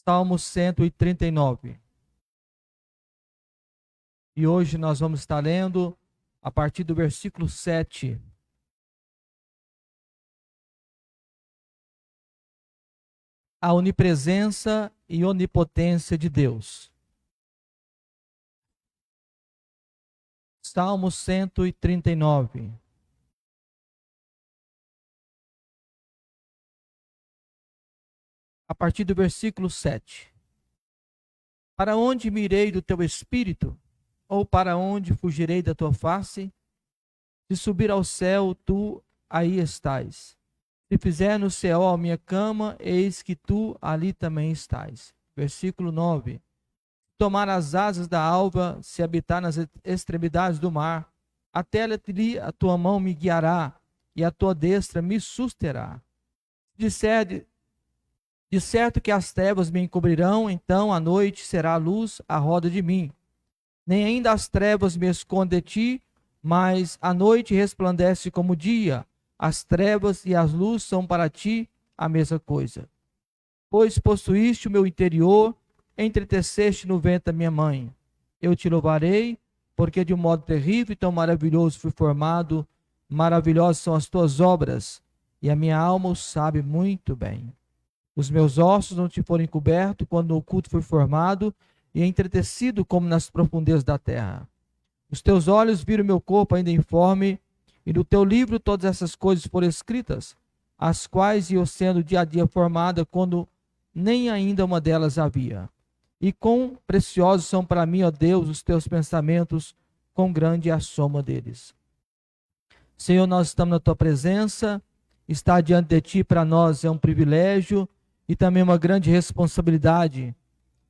Salmo 139. E hoje nós vamos estar lendo a partir do versículo 7. A onipresença e onipotência de Deus. Salmo 139. A partir do versículo 7. Para onde me irei do teu espírito? Ou para onde fugirei da tua face? Se subir ao céu, tu aí estás. Se fizer no céu a minha cama, eis que tu ali também estás. Versículo 9. Tomar as asas da alva, se habitar nas extremidades do mar, até ali a tua mão me guiará, e a tua destra me susterá. De certo que as trevas me encobrirão, então a noite será a luz à roda de mim. Nem ainda as trevas me escondem de ti, mas a noite resplandece como o dia. As trevas e as luzes são para ti a mesma coisa. Pois possuíste o meu interior, entreteceste no ventre da minha mãe. Eu te louvarei, porque de um modo terrível e tão maravilhoso fui formado. Maravilhosas são as tuas obras, e a minha alma o sabe muito bem. Os meus ossos não te foram encobertos quando no oculto fui formado e entretecido como nas profundezas da terra. Os teus olhos viram meu corpo ainda informe, e no teu livro todas essas coisas foram escritas, as quais iam sendo dia a dia formada quando nem ainda uma delas havia. E quão preciosos são para mim, ó Deus, os teus pensamentos, quão grande é a soma deles. Senhor, nós estamos na tua presença, estar diante de ti para nós é um privilégio e também uma grande responsabilidade.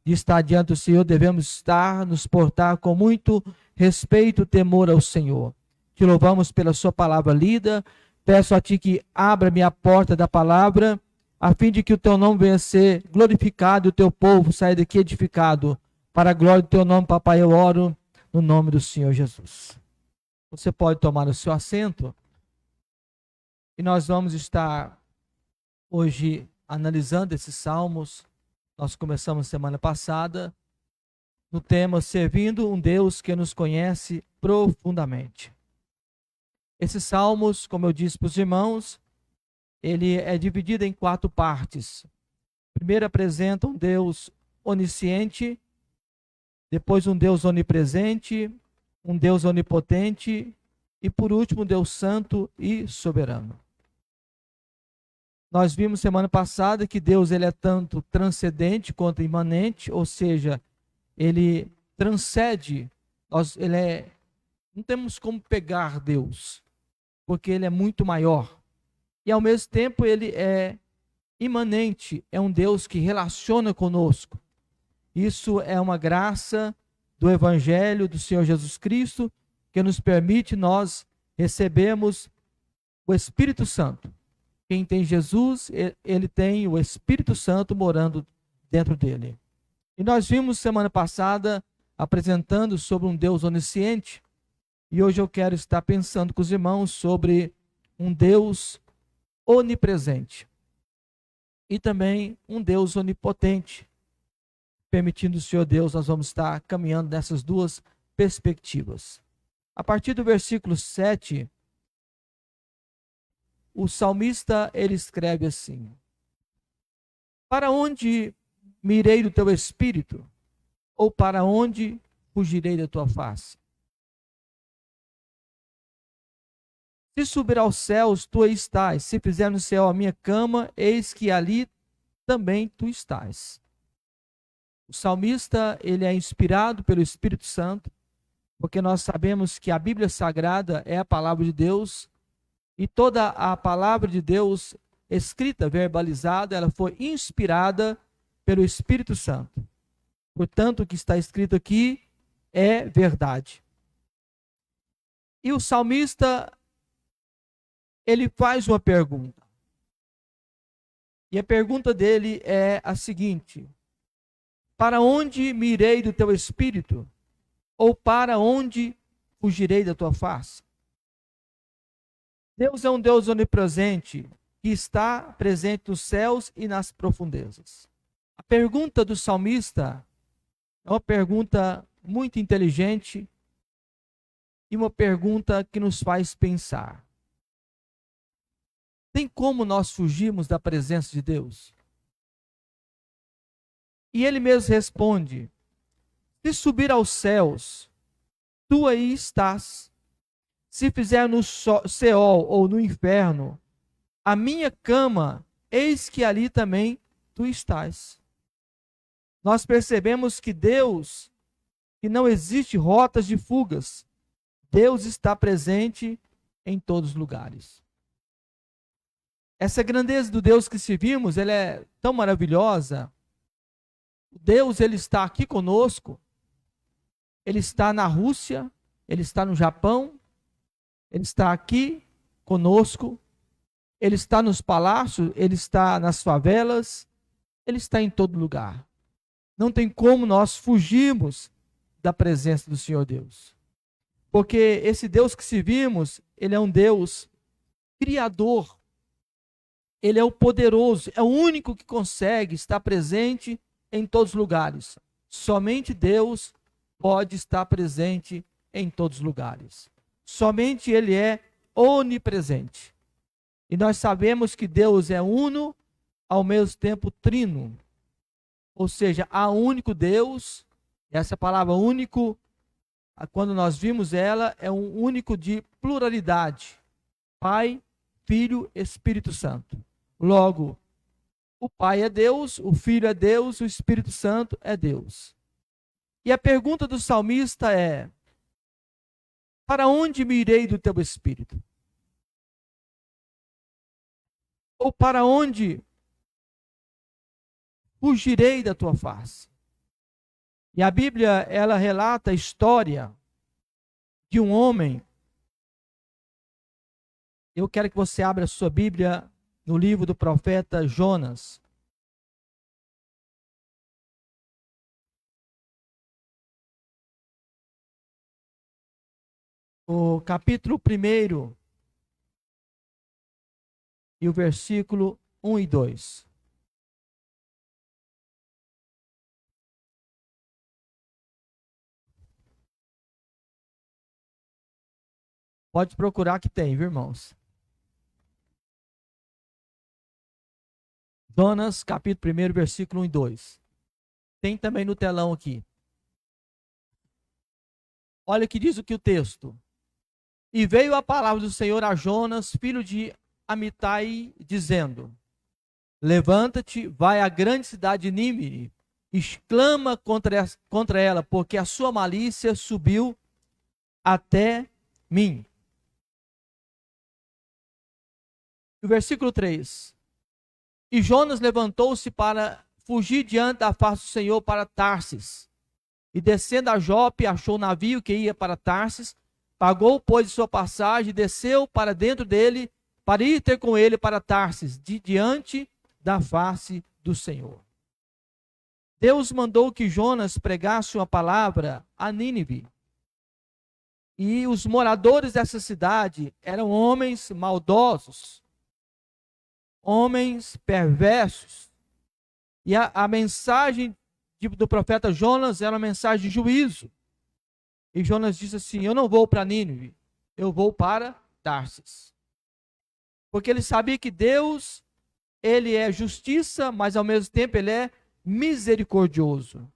De estar diante do Senhor, devemos estar, nos portar com muito respeito e temor ao Senhor. Te louvamos pela sua palavra lida, peço a ti que abra-me a porta da palavra, a fim de que o teu nome venha a ser glorificado e o teu povo saia daqui edificado. Para a glória do teu nome, papai, eu oro no nome do Senhor Jesus. Você pode tomar o seu assento e nós vamos estar hoje analisando esses salmos. Nós começamos semana passada no tema Servindo um Deus que nos conhece profundamente. Esses salmos, como eu disse para os irmãos, ele é dividido em 4 partes. Primeiro apresenta um Deus onisciente, depois um Deus onipresente, um Deus onipotente e por último um Deus santo e soberano. Nós vimos semana passada que Deus ele é tanto transcendente quanto imanente, ou seja, ele transcende, não temos como pegar Deus, porque ele é muito maior. E ao mesmo tempo ele é imanente, é um Deus que relaciona conosco. Isso é uma graça do Evangelho do Senhor Jesus Cristo, que nos permite nós recebermos o Espírito Santo. Quem tem Jesus, ele tem o Espírito Santo morando dentro dele. E nós vimos semana passada apresentando sobre um Deus onisciente. E hoje eu quero estar pensando com os irmãos sobre um Deus onipresente. E também um Deus onipotente. Permitindo o Senhor Deus, nós vamos estar caminhando nessas duas perspectivas. A partir do versículo 7... o salmista, ele escreve assim: para onde me irei do teu espírito? Ou para onde fugirei da tua face? Se subir aos céus, tu aí estás. Se fizer no céu a minha cama, eis que ali também tu estás. O salmista, ele é inspirado pelo Espírito Santo, porque nós sabemos que a Bíblia Sagrada é a palavra de Deus. E toda a palavra de Deus escrita, verbalizada, ela foi inspirada pelo Espírito Santo. Portanto, o que está escrito aqui é verdade. E o salmista, ele faz uma pergunta. E a pergunta dele é a seguinte: para onde me irei do teu espírito? Ou para onde fugirei da tua face? Deus é um Deus onipresente, que está presente nos céus e nas profundezas. A pergunta do salmista é uma pergunta muito inteligente e uma pergunta que nos faz pensar. Tem como nós fugirmos da presença de Deus? E ele mesmo responde: se subir aos céus, tu aí estás. Se fizer no Seol ou no inferno, a minha cama, eis que ali também tu estás. Nós percebemos que Deus, que não existe rotas de fugas. Deus está presente em todos os lugares. Essa grandeza do Deus que servimos, ela é tão maravilhosa. Deus, ele está aqui conosco. Ele está na Rússia, ele está no Japão, ele está aqui conosco. Ele está nos palácios, ele está nas favelas, ele está em todo lugar. Não tem como nós fugirmos da presença do Senhor Deus. Porque esse Deus que servimos, ele é um Deus criador. Ele é o poderoso, é o único que consegue estar presente em todos os lugares. Somente Deus pode estar presente em todos os lugares. Somente ele é onipresente. E nós sabemos que Deus é uno, ao mesmo tempo trino. Ou seja, há um único Deus. Essa palavra único, quando nós vimos ela, é um único de pluralidade. Pai, Filho, Espírito Santo. Logo, o Pai é Deus, o Filho é Deus, o Espírito Santo é Deus. E a pergunta do salmista é: para onde me irei do teu Espírito? Ou para onde fugirei da tua face? E a Bíblia, ela relata a história de um homem. Eu quero que você abra a sua Bíblia no livro do profeta Jonas. O capítulo 1 e o versículo 1 e 2. Pode procurar que tem, viu, irmãos? Jonas, capítulo 1, versículo 1 e 2. Tem também no telão aqui. Olha o que diz o texto. E veio a palavra do Senhor a Jonas, filho de Amitai, dizendo: levanta-te, vai à grande cidade de Nínive, exclama contra ela, porque a sua malícia subiu até mim. O versículo 3. E Jonas levantou-se para fugir diante da face do Senhor para Tarsis. E descendo a Jope, achou o navio que ia para Tarsis, pagou, pois, sua passagem, e desceu para dentro dele, para ir ter com ele para Tarsis, diante da face do Senhor. Deus mandou que Jonas pregasse uma palavra a Nínive. E os moradores dessa cidade eram homens maldosos, homens perversos. E a mensagem do profeta Jonas era uma mensagem de juízo. E Jonas disse assim: eu não vou para Nínive, eu vou para Tarsis. Porque ele sabia que Deus, ele é justiça, mas ao mesmo tempo ele é misericordioso.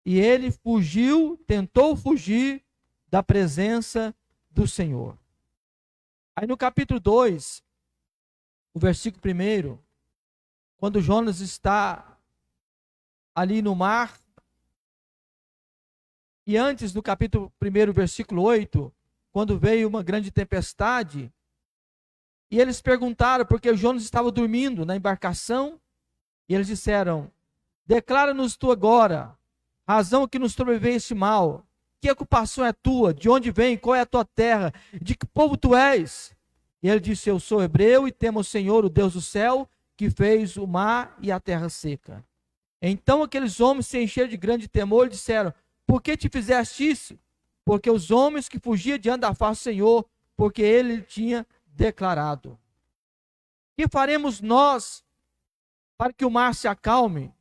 E ele fugiu, tentou fugir da presença do Senhor. Aí no capítulo 2, o versículo 1, quando Jonas está ali no mar, e antes do capítulo 1, versículo 8, quando veio uma grande tempestade, e eles perguntaram, porque Jonas estava dormindo na embarcação, e eles disseram: declara-nos tu agora, razão que nos sobreveio este mal, que ocupação é tua, de onde vem, qual é a tua terra, de que povo tu és? E ele disse: eu sou hebreu e temo o Senhor, o Deus do céu, que fez o mar e a terra seca. Então aqueles homens se encheram de grande temor e disseram: por que te fizeste isso? Porque os homens que fugiam diante da face do Senhor, porque ele tinha declarado. Que faremos nós para que o mar se acalme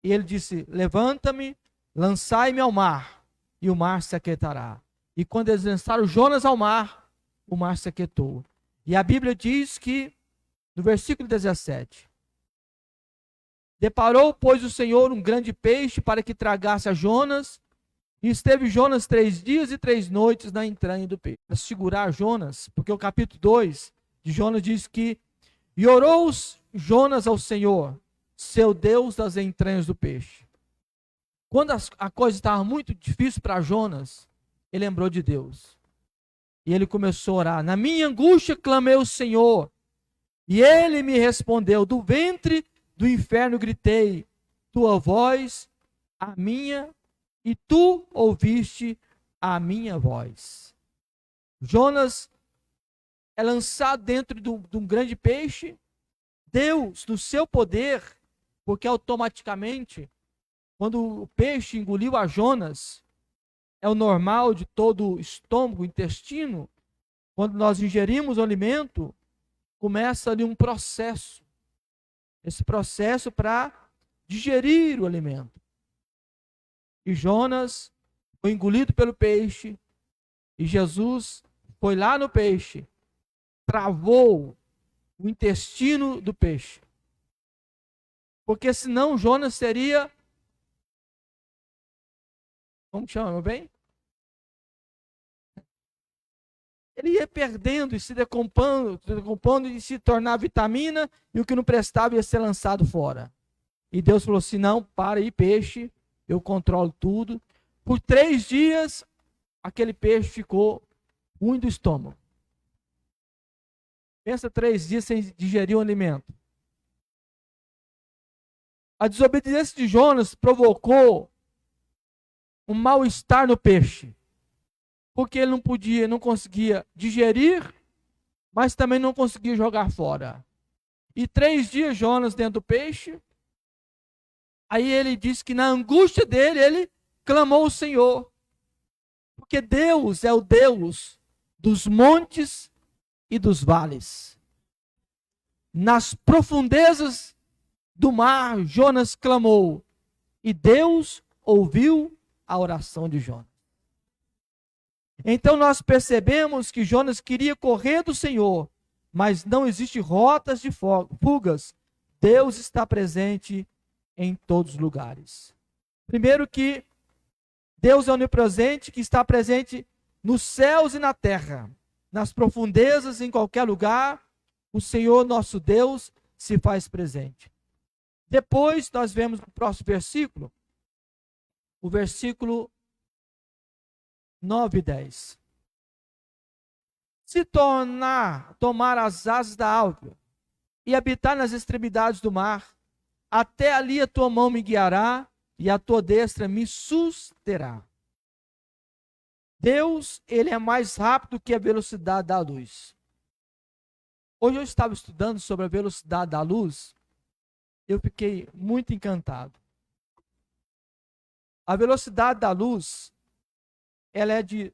E ele disse: levanta-me, lançai-me ao mar, e o mar se aquietará. E quando eles lançaram Jonas ao mar, o mar se aquietou. E a Bíblia diz que, no versículo 17, deparou, pois, o Senhor um grande peixe para que tragasse a Jonas, e esteve Jonas 3 dias e 3 noites na entranha do peixe. Para segurar Jonas, porque o capítulo 2 de Jonas diz que: e orou Jonas ao Senhor, seu Deus das entranhas do peixe. Quando a coisa estava muito difícil para Jonas, ele lembrou de Deus. E ele começou a orar: na minha angústia clamei ao Senhor, e ele me respondeu. Do ventre do inferno gritei, tua voz, a minha, e tu ouviste a minha voz. Jonas é lançado dentro de um grande peixe. Deus, no seu poder, porque automaticamente, quando o peixe engoliu a Jonas, é o normal de todo o estômago, intestino, quando nós ingerimos o alimento, começa ali um processo. Esse processo para digerir o alimento. E Jonas foi engolido pelo peixe, e Jesus foi lá no peixe, travou o intestino do peixe. Porque senão Jonas seria, como chama, meu bem? Ele ia perdendo e se decompondo e se tornar vitamina, e o que não prestava ia ser lançado fora. E Deus falou assim: não, para aí, peixe, eu controlo tudo. Por 3 dias, aquele peixe ficou ruim do estômago. Pensa 3 dias sem digerir o alimento. A desobediência de Jonas provocou um mal-estar no peixe. Porque ele não conseguia digerir, mas também não conseguia jogar fora. E 3 dias Jonas dentro do peixe. Aí ele disse que na angústia dele, ele clamou ao Senhor. Porque Deus é o Deus dos montes e dos vales. Nas profundezas do mar, Jonas clamou, e Deus ouviu a oração de Jonas. Então nós percebemos que Jonas queria correr do Senhor, mas não existe rotas de fugas. Deus está presente em todos os lugares. Primeiro que Deus é onipresente, que está presente nos céus e na terra, nas profundezas, em qualquer lugar, o Senhor nosso Deus se faz presente. Depois nós vemos no próximo versículo, o versículo 9 e 10. Se tomar as asas da alva e habitar nas extremidades do mar, até ali a tua mão me guiará e a tua destra me susterá. Deus, ele é mais rápido que a velocidade da luz. Hoje eu estava estudando sobre a velocidade da luz, eu fiquei muito encantado. A velocidade da luz, ela é de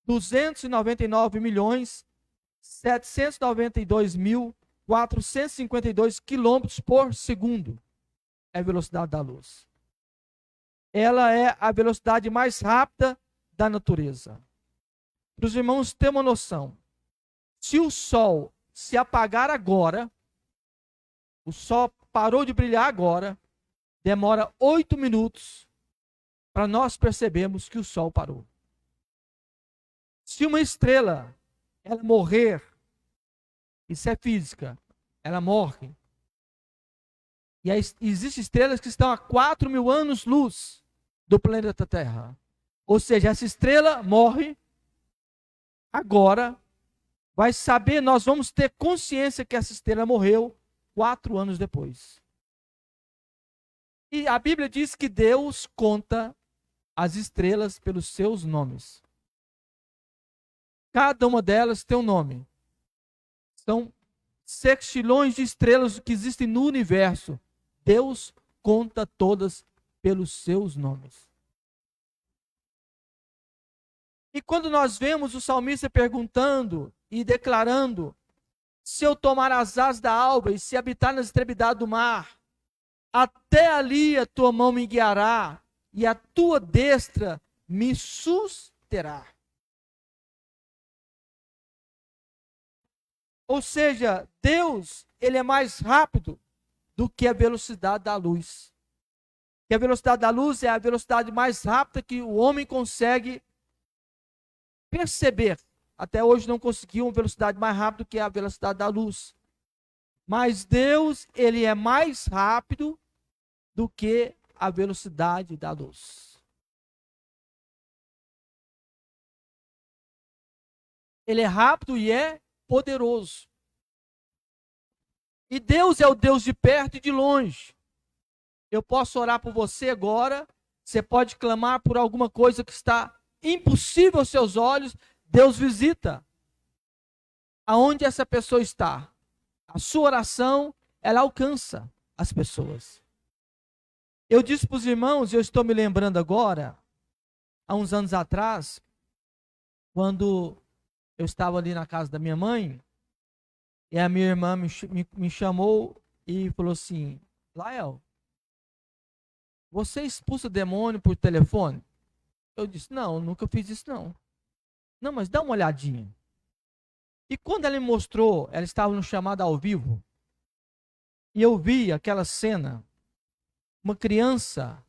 299.792.452 quilômetros por segundo. É a velocidade da luz. Ela é a velocidade mais rápida da natureza. Para os irmãos terem uma noção, se o sol se apagar agora, o sol parou de brilhar agora, demora 8 minutos para nós percebermos que o sol parou. Se uma estrela ela morrer, isso é física, ela morre. E existem estrelas que estão a 4.000 anos-luz do planeta Terra. Ou seja, essa estrela morre agora, vai saber, nós vamos ter consciência que essa estrela morreu 4 anos depois. E a Bíblia diz que Deus conta as estrelas pelos seus nomes. Cada uma delas tem um nome. São sextilhões de estrelas que existem no universo. Deus conta todas pelos seus nomes. E quando nós vemos o salmista perguntando e declarando: se eu tomar as asas da alva e se habitar nas extremidades do mar, Até ali a tua mão me guiará, e a tua destra me susterá. Ou seja, Deus, ele é mais rápido do que a velocidade da luz. E a velocidade da luz é a velocidade mais rápida que o homem consegue perceber. Até hoje não conseguiu uma velocidade mais rápida do que a velocidade da luz. Mas Deus, ele é mais rápido do que a velocidade da luz. Ele é rápido e é poderoso. E Deus é o Deus de perto e de longe. Eu posso orar por você agora. Você pode clamar por alguma coisa que está impossível aos seus olhos. Deus visita aonde essa pessoa está. A sua oração, ela alcança as pessoas. Eu disse para os irmãos, eu estou me lembrando agora, há uns anos atrás, quando eu estava ali na casa da minha mãe, e a minha irmã me chamou e falou assim: Lael, você expulsa demônio por telefone? Eu disse: não, nunca fiz isso não. Não, mas dá uma olhadinha. E quando ela me mostrou, ela estava no chamado ao vivo, e eu vi aquela cena, uma criança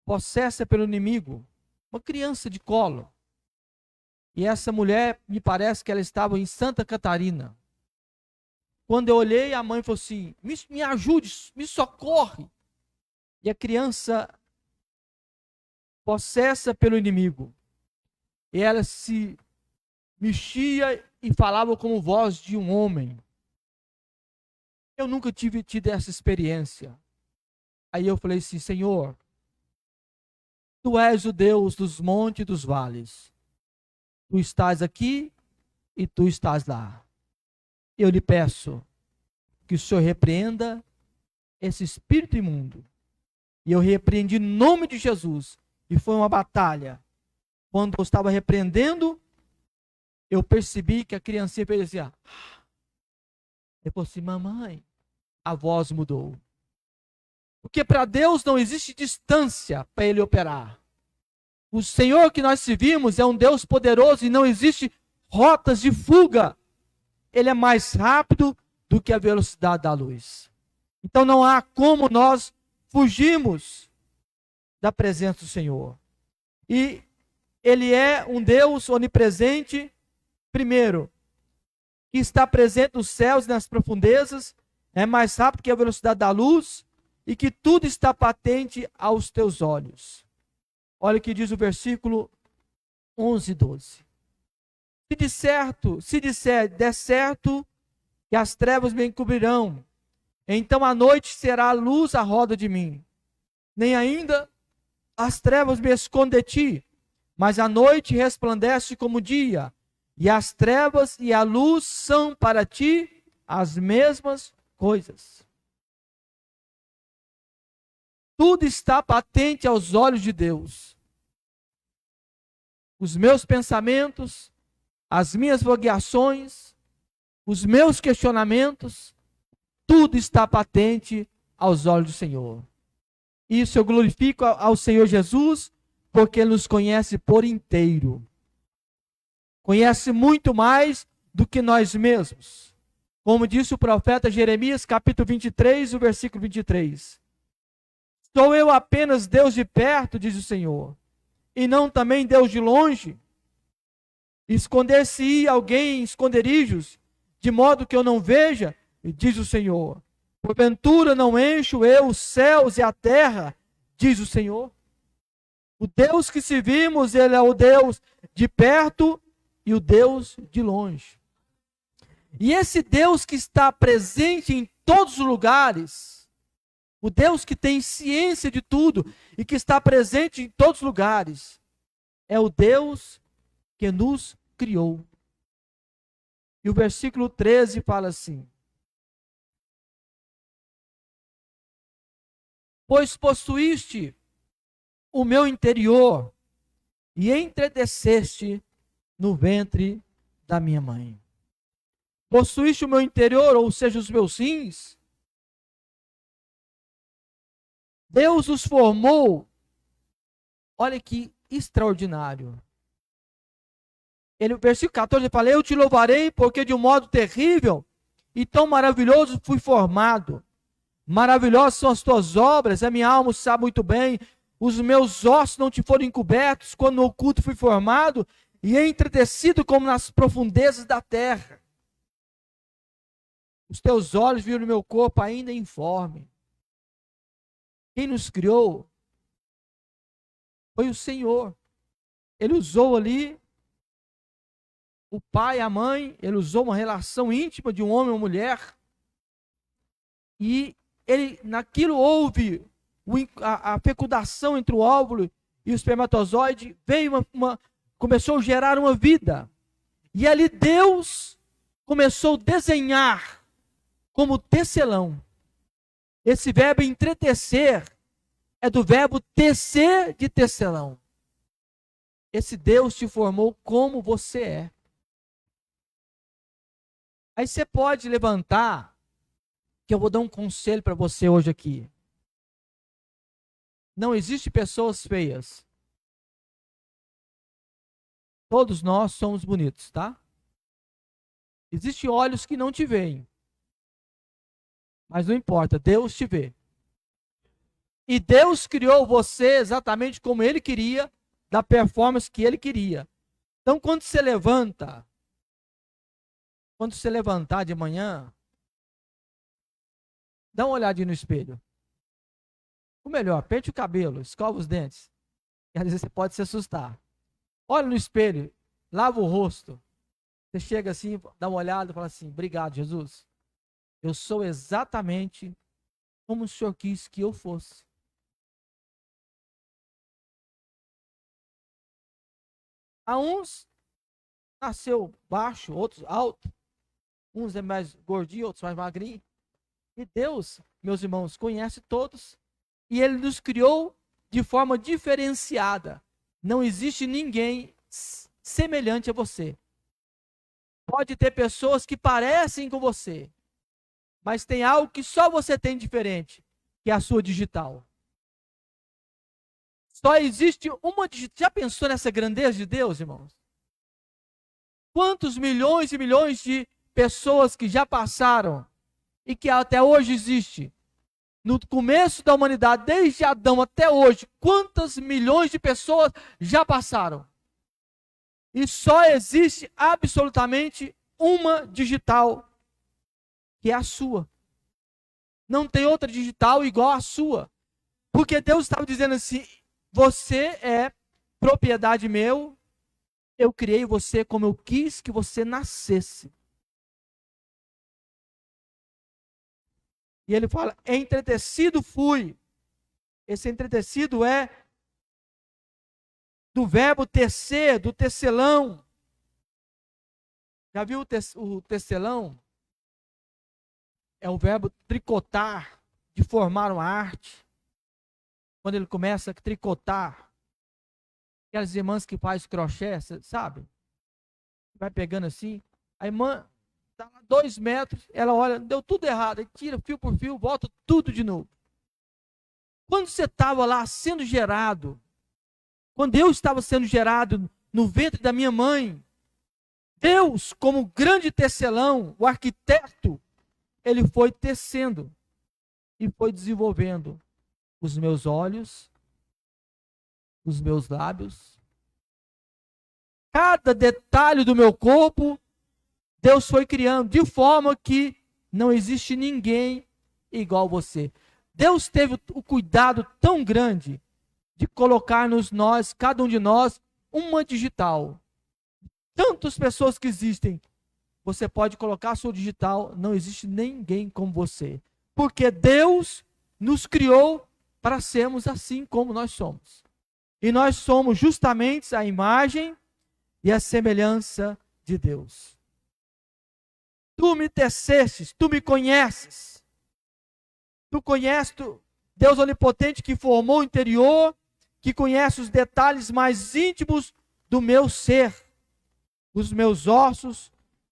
possessa pelo inimigo, uma criança de colo. E essa mulher, me parece que ela estava em Santa Catarina. Quando eu olhei, a mãe falou assim: me ajude, me socorre. E a criança possessa pelo inimigo. E ela se mexia e falava como voz de um homem. Eu nunca tive tido essa experiência. Aí eu falei assim: Senhor, Tu és o Deus dos montes e dos vales. Tu estás aqui e Tu estás lá. Eu lhe peço que o Senhor repreenda esse espírito imundo. E eu repreendi no nome de Jesus. E foi uma batalha. Quando eu estava repreendendo, eu percebi que a criancinha fez assim: ah. Eu falei assim: mamãe, a voz mudou. Porque para Deus não existe distância para Ele operar. O Senhor que nós servimos é um Deus poderoso e não existe rotas de fuga. Ele é mais rápido do que a velocidade da luz. Então não há como nós fugirmos da presença do Senhor. E Ele é um Deus onipresente, primeiro, que está presente nos céus e nas profundezas, é mais rápido que a velocidade da luz, e que tudo está patente aos teus olhos. Olha o que diz o versículo 11 e 12. Se der certo, que as trevas me encobrirão, então a noite será a luz à roda de mim. Nem ainda as trevas me escondem de ti, mas a noite resplandece como o dia, e as trevas e a luz são para ti as mesmas coisas. Tudo está patente aos olhos de Deus. Os meus pensamentos, as minhas vagueações, os meus questionamentos, tudo está patente aos olhos do Senhor. Isso eu glorifico ao Senhor Jesus, porque Ele nos conhece por inteiro. Conhece muito mais do que nós mesmos. Como disse o profeta Jeremias, capítulo 23, o versículo 23. Sou eu apenas Deus de perto, diz o Senhor, e não também Deus de longe? Esconder-se-ia alguém em esconderijos, de modo que eu não veja, diz o Senhor. Porventura não encho eu os céus e a terra, diz o Senhor. O Deus que servimos, Ele é o Deus de perto e o Deus de longe. E esse Deus que está presente em todos os lugares, o Deus que tem ciência de tudo e que está presente em todos os lugares, é o Deus que nos criou. E o versículo 13 fala assim: pois possuíste o meu interior e entreteceste no ventre da minha mãe. Possuíste o meu interior, ou seja, os meus rins, Deus os formou. Olha que extraordinário. Versículo 14, ele fala: eu te louvarei, porque de um modo terrível e tão maravilhoso fui formado. Maravilhosas são as tuas obras, a minha alma sabe muito bem. Os meus ossos não te foram encobertos quando no oculto fui formado e entretecido como nas profundezas da terra. Os teus olhos viram o meu corpo ainda informe. Quem nos criou foi o Senhor. Ele usou ali o pai, a mãe, ele usou uma relação íntima de um homem e uma mulher. E naquilo houve a fecundação entre o óvulo e o espermatozoide, começou a gerar uma vida. E ali Deus começou a desenhar como tecelão. Esse verbo entretecer é do verbo tecer de tecelão. Esse Deus te formou como você é. Aí você pode levantar, que eu vou dar um conselho para você hoje aqui. Não existe pessoas feias. Todos nós somos bonitos, tá? Existem olhos que não te veem. Mas não importa, Deus te vê. E Deus criou você exatamente como Ele queria, da performance que Ele queria. Então, quando você levantar de manhã, dá uma olhadinha no espelho. Ou melhor, pente o cabelo, escova os dentes. E às vezes você pode se assustar. Olha no espelho, lava o rosto. Você chega assim, dá uma olhada e fala assim: obrigado, Jesus. Eu sou exatamente como o Senhor quis que eu fosse. Há uns nasceu baixo, outros alto. Uns é mais gordinho, outros mais magrinho. E Deus, meus irmãos, conhece todos. E Ele nos criou de forma diferenciada. Não existe ninguém semelhante a você. Pode ter pessoas que parecem com você, mas tem algo que só você tem diferente, que é a sua digital. Só existe uma digital. Já pensou nessa grandeza de Deus, irmãos? Quantos milhões e milhões de pessoas que já passaram e que até hoje existe? No começo da humanidade, desde Adão até hoje, quantas milhões de pessoas já passaram? E só existe absolutamente uma digital, que é a sua. Não tem outra digital igual à sua. Porque Deus estava dizendo assim: você é propriedade meu, eu criei você como eu quis que você nascesse. E ele fala: entretecido fui. Esse entretecido é do verbo tecer, do tecelão. Já viu o tecelão? É o verbo tricotar, de formar uma arte. Quando ele começa a tricotar, aquelas irmãs que fazem crochê, sabe? Vai pegando assim, a irmã está lá 2 metros, ela olha, deu tudo errado, aí tira fio por fio, volta tudo de novo. Quando você estava lá sendo gerado, quando eu estava sendo gerado no ventre da minha mãe, Deus, como grande tecelão, o arquiteto, ele foi tecendo e foi desenvolvendo os meus olhos, os meus lábios, cada detalhe do meu corpo, Deus foi criando de forma que não existe ninguém igual você. Deus teve o cuidado tão grande de colocar-nos nós, cada um de nós, uma digital. Tantas pessoas que existem, você pode colocar a sua digital, não existe ninguém como você. Porque Deus nos criou para sermos assim como nós somos. E nós somos justamente a imagem e a semelhança de Deus. Tu me tecestes, tu me conheces. Tu conheces, Deus onipotente que formou o interior, que conhece os detalhes mais íntimos do meu ser. Os meus ossos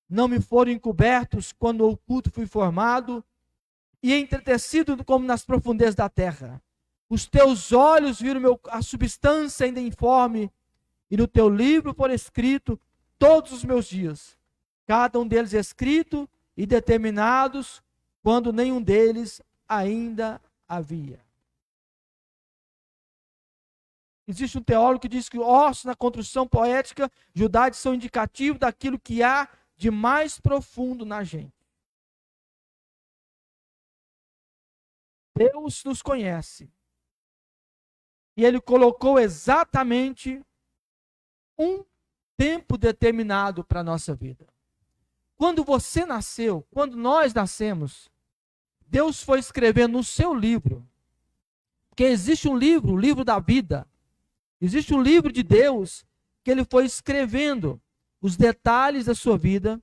não me foram encobertos quando o oculto fui formado e entretecido como nas profundezas da terra. Os teus olhos viram a substância ainda informe, e no teu livro foram escrito todos os meus dias, cada um deles escrito e determinados, quando nenhum deles ainda havia. Existe um teólogo que diz que ossos na construção poética judaica são indicativos daquilo que há de mais profundo na gente. Deus nos conhece. E Ele colocou exatamente um tempo determinado para a nossa vida. Quando você nasceu, quando nós nascemos, Deus foi escrevendo no seu livro. Porque existe um livro, o livro da vida. Existe um livro de Deus que Ele foi escrevendo os detalhes da sua vida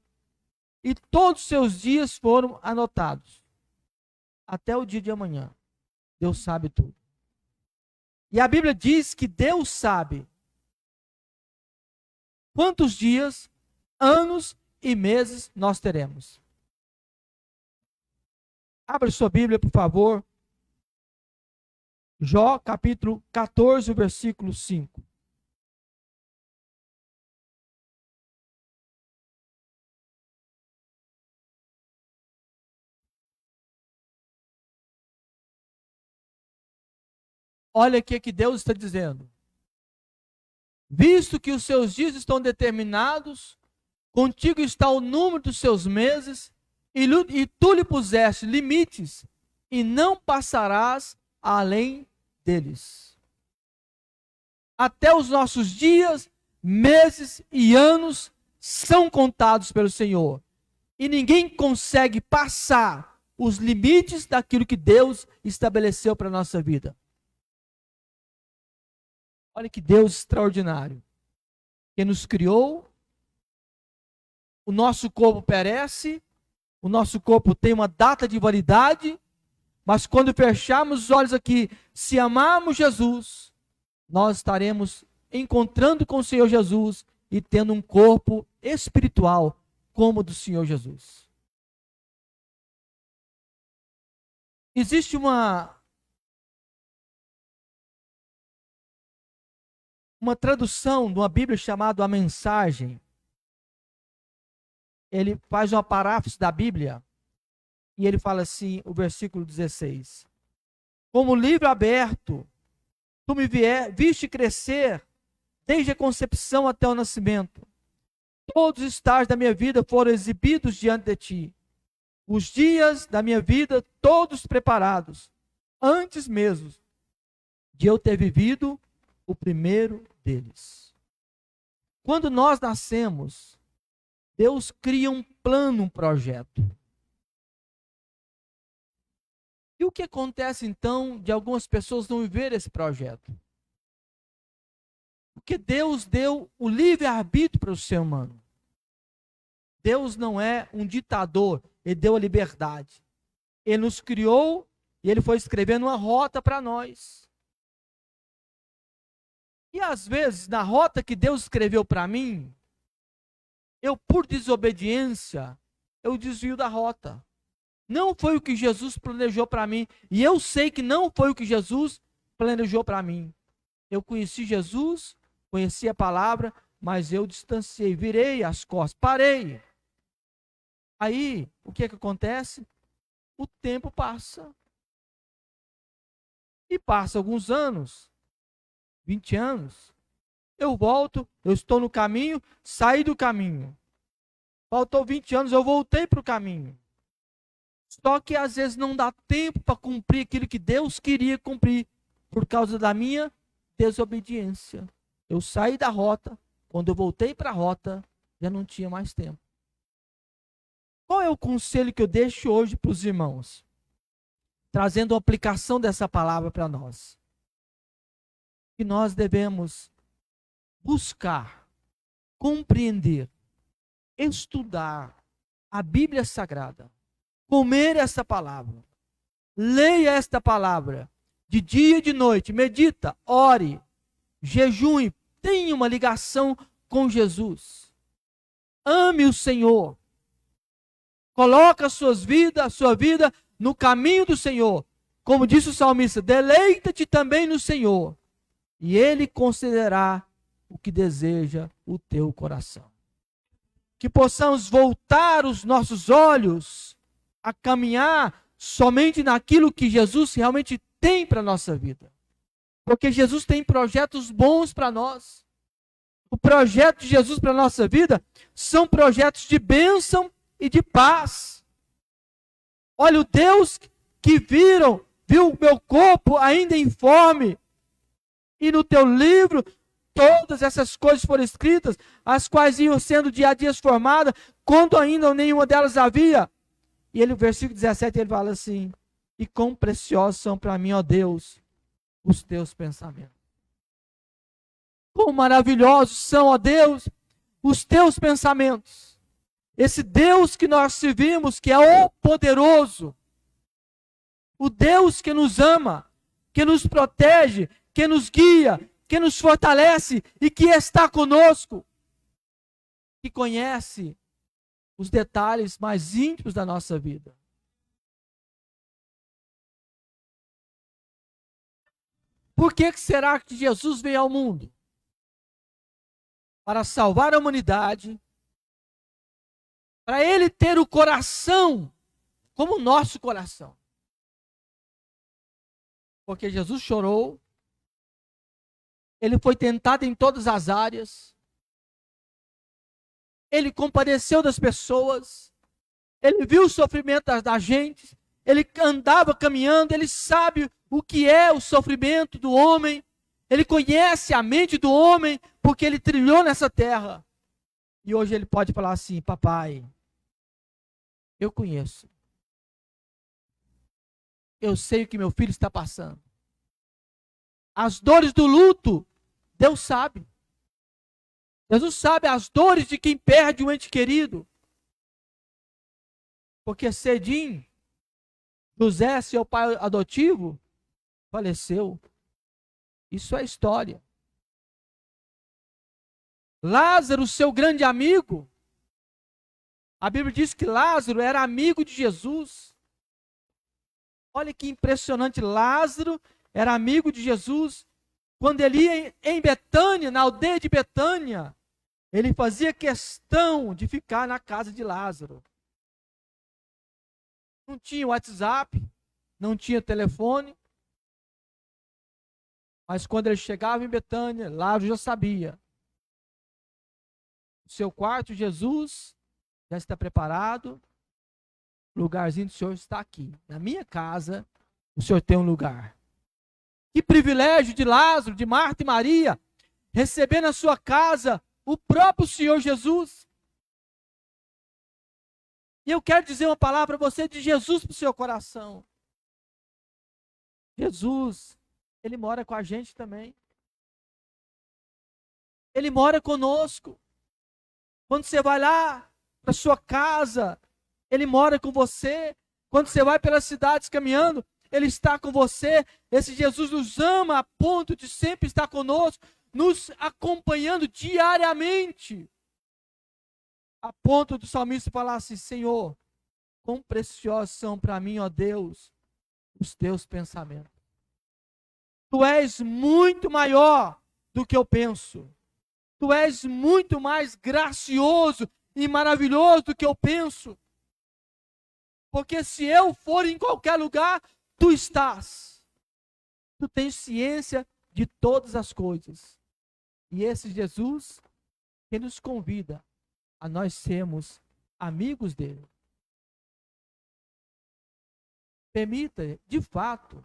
e todos os seus dias foram anotados. Até o dia de amanhã. Deus sabe tudo. E a Bíblia diz que Deus sabe quantos dias, anos e meses nós teremos. Abra sua Bíblia, por favor. Jó, capítulo 14, versículo 5. Olha aqui que Deus está dizendo. Visto que os seus dias estão determinados, contigo está o número dos seus meses, e tu lhe puseste limites, e não passarás além deles. Até os nossos dias, meses e anos são contados pelo Senhor. E ninguém consegue passar os limites daquilo que Deus estabeleceu para a nossa vida. Olha que Deus extraordinário. Que nos criou, o nosso corpo perece, o nosso corpo tem uma data de validade, mas quando fecharmos os olhos aqui, se amarmos Jesus, nós estaremos encontrando com o Senhor Jesus e tendo um corpo espiritual como o do Senhor Jesus. Existe uma tradução de uma Bíblia chamada A Mensagem. Ele faz uma paráfrase da Bíblia e ele fala assim, o versículo 16. Como livro aberto, tu me viste crescer desde a concepção até o nascimento. Todos os estágios da minha vida foram exibidos diante de ti. Os dias da minha vida todos preparados, antes mesmo de eu ter vivido o primeiro deles. Quando nós nascemos, Deus cria um plano, um projeto. E o que acontece então de algumas pessoas não viver esse projeto? Porque Deus deu o livre-arbítrio para o ser humano. Deus não é um ditador, Ele deu a liberdade. Ele nos criou e Ele foi escrevendo uma rota para nós. E às vezes, na rota que Deus escreveu para mim, eu, por desobediência, eu desvio da rota. Não foi o que Jesus planejou para mim. E eu sei que não foi o que Jesus planejou para mim. Eu conheci Jesus, conheci a palavra, mas eu distanciei, virei as costas, parei. Aí, o que acontece? O tempo passa. E passa alguns anos, 20 anos. Eu volto, eu estou no caminho, saí do caminho. Faltou 20 anos, eu voltei para o caminho. Só que às vezes não dá tempo para cumprir aquilo que Deus queria cumprir, por causa da minha desobediência. Eu saí da rota, quando eu voltei para a rota, já não tinha mais tempo. Qual é o conselho que eu deixo hoje para os irmãos? Trazendo a aplicação dessa palavra para nós. Que nós devemos buscar, compreender, estudar a Bíblia Sagrada, comer essa palavra, leia esta palavra, de dia e de noite, medita, ore, jejue, tenha uma ligação com Jesus, ame o Senhor, coloque a sua vida no caminho do Senhor, Como disse o salmista, deleita-te também no Senhor, e Ele concederá o que deseja o teu coração. Que possamos voltar os nossos olhos a caminhar somente naquilo que Jesus realmente tem para a nossa vida. Porque Jesus tem projetos bons para nós. O projeto de Jesus para a nossa vida são projetos de bênção e de paz. Olha, o Deus que viu o meu corpo ainda informe, e no teu livro todas essas coisas foram escritas, as quais iam sendo dia a dia formadas, quando ainda nenhuma delas havia. E ele, no versículo 17, ele fala assim: e quão preciosos são para mim, ó Deus, os teus pensamentos. Quão maravilhosos são, ó Deus, os teus pensamentos. Esse Deus que nós servimos, que é o poderoso, o Deus que nos ama, que nos protege, que nos guia, que nos fortalece e que está conosco, que conhece os detalhes mais íntimos da nossa vida. Por que será que Jesus veio ao mundo? Para salvar a humanidade, para Ele ter o coração como o nosso coração. Porque Jesus chorou, Ele foi tentado em todas as áreas, Ele compadeceu das pessoas, Ele viu o sofrimento da gente, Ele andava caminhando, Ele sabe o que é o sofrimento do homem, Ele conhece a mente do homem, porque Ele trilhou nessa terra. E hoje Ele pode falar assim: papai, eu conheço. Eu sei o que meu filho está passando. As dores do luto, Deus sabe. Jesus sabe as dores de quem perde um ente querido. Porque cedinho, José, seu pai adotivo, faleceu. Isso é história. Lázaro, seu grande amigo, a Bíblia diz que Lázaro era amigo de Jesus. Olha que impressionante, Lázaro era amigo de Jesus. Quando ele ia em Betânia, na aldeia de Betânia, ele fazia questão de ficar na casa de Lázaro. Não tinha WhatsApp, não tinha telefone. Mas quando ele chegava em Betânia, Lázaro já sabia. O seu quarto, Jesus, já está preparado. O lugarzinho do Senhor está aqui. Na minha casa, o Senhor tem um lugar. Que privilégio de Lázaro, de Marta e Maria, receber na sua casa o próprio Senhor Jesus. E eu quero dizer uma palavra para você de Jesus para o seu coração. Jesus, Ele mora com a gente também. Ele mora conosco. Quando você vai lá para sua casa, Ele mora com você. Quando você vai pelas cidades caminhando, Ele está com você. Esse Jesus nos ama a ponto de sempre estar conosco, nos acompanhando diariamente. A ponto do salmista falar assim: Senhor, quão preciosos são para mim, ó Deus, os teus pensamentos. Tu és muito maior do que eu penso. Tu és muito mais gracioso e maravilhoso do que eu penso. Porque se eu for em qualquer lugar, tu estás. Tu tens ciência de todas as coisas. E esse Jesus que nos convida a nós sermos amigos dele. Permita, de fato,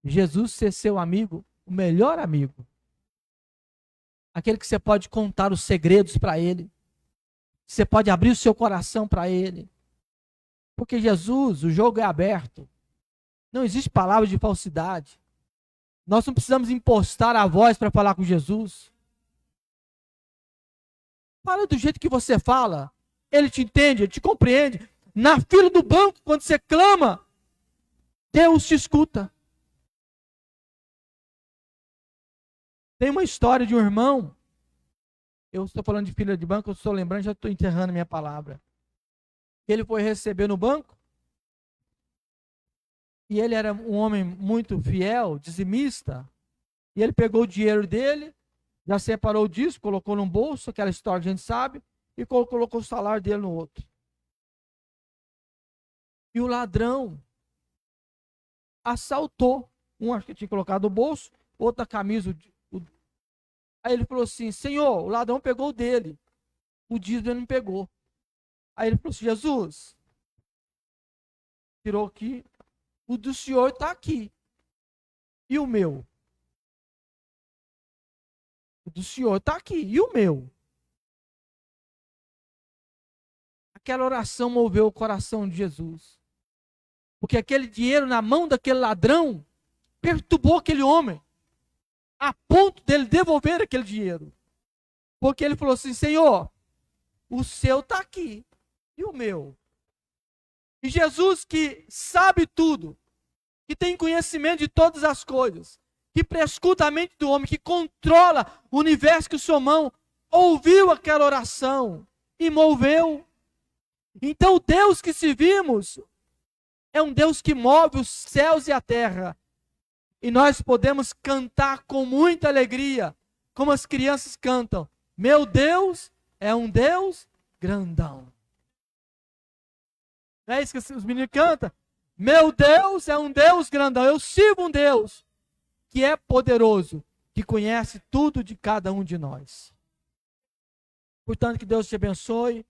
Jesus ser seu amigo, o melhor amigo. Aquele que você pode contar os segredos para ele. Você pode abrir o seu coração para ele. Porque Jesus, o jogo é aberto. Não existe palavra de falsidade. Nós não precisamos impostar a voz para falar com Jesus. Fala do jeito que você fala. Ele te entende, ele te compreende. Na fila do banco, quando você clama, Deus te escuta. Tem uma história de um irmão. Eu estou falando de fila de banco, eu estou lembrando, já estou enterrando a minha palavra. Ele foi receber no banco. e ele era um homem muito fiel, dizimista, e ele pegou o dinheiro dele, já separou disso, colocou num bolso, aquela história que a gente sabe, e colocou o salário dele no outro. E o ladrão assaltou. Um acho que tinha colocado no bolso, outro na camisa. Aí ele falou assim: Senhor, o ladrão pegou o dele, o dízimo ele não pegou. Aí ele falou assim: Jesus, tirou aqui, o do senhor está aqui. E o meu? O do senhor está aqui. E o meu? Aquela oração moveu o coração de Jesus. Porque aquele dinheiro na mão daquele ladrão perturbou aquele homem, a ponto dele devolver aquele dinheiro. Porque ele falou assim: Senhor, o seu está aqui. E o meu? E Jesus, que sabe tudo, que tem conhecimento de todas as coisas, que prescuta a mente do homem, que controla o universo que o seu mão, ouviu aquela oração e moveu. Então o Deus que servimos é um Deus que move os céus e a terra. E nós podemos cantar com muita alegria, como as crianças cantam: meu Deus é um Deus grandão. Não é isso que os meninos cantam? Meu Deus é um Deus grandão. Eu sirvo um Deus que é poderoso, que conhece tudo de cada um de nós. Portanto, que Deus te abençoe.